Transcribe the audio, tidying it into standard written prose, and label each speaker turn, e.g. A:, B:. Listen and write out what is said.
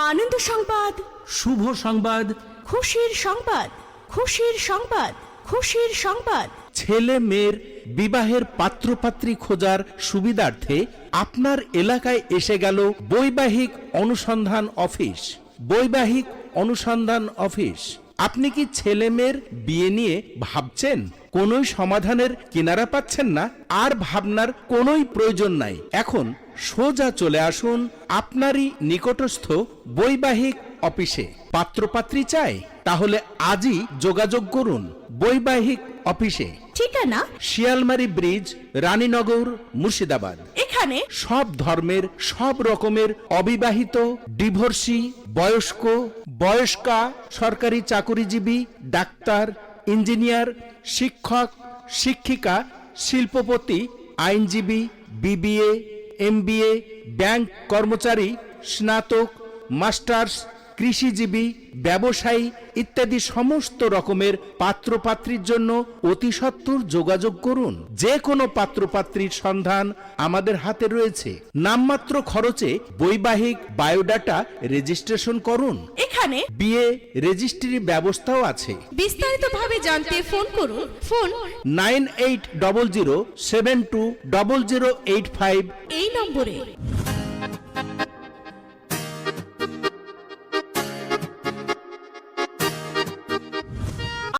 A: আনন্দ সংবাদ,
B: শুভ সংবাদ,
A: খুশির সংবাদ, খুশির সংবাদ, খুশির সংবাদ।
B: ছেলে মেয়ের বিবাহের পাত্রপাত্রী খোঁজার সুবিধার্থে আপনার এলাকায় এসে গেল বৈবাহিক অনুসন্ধান অফিস। বৈবাহিক অনুসন্ধান অফিস। আপনি কি ছেলে মেয়ের বিয়ে নিয়ে ভাবছেন, কোনোই সমাধানের কিনারা পাচ্ছেন না? আর ভাবনার কোনোই প্রয়োজন নাই। এখন সোজা চলে আসুন আপনারই নিকটস্থ বৈবাহিক অফিসে। পাত্রপাত্রী চাই? তাহলে আজই যোগাযোগ করুন বৈবাহিক অফিসে।
A: ঠিকানা
B: শিয়ালমারি ব্রিজ, রানীনগর, মুর্শিদাবাদ।
A: এখানে
B: সব ধর্মের, সব রকমের অবিবাহিত, ডিভোর্সি, বয়স্ক, বয়স্কা, সরকারি চাকুরিজীবী, ডাক্তার, ইঞ্জিনিয়ার, শিক্ষক, শিক্ষিকা, শিল্পপতি, আইনজীবী, বিবিএ, এমবিএ, ব্যাংক কর্মচারী, স্নাতক, মাস্টার্স, কৃষিজীবী, ব্যবসায়ী ইত্যাদি সমস্ত রকমের পাত্রপাত্রীর জন্য অতি সত্বর যোগাযোগ করুন। যে কোনো পাত্রপাত্রীর সন্ধান আমাদের হাতে রয়েছে। নামমাত্র খরচে বৈবাহিক বায়োডাটা রেজিস্ট্রেশন করুন।
A: এখানে
B: বিয়ে রেজিস্ট্রির ব্যবস্থাও আছে।
A: বিস্তারিতভাবে জানতে ফোন করুন। ফোন
B: 9800720085
A: এই নম্বরে।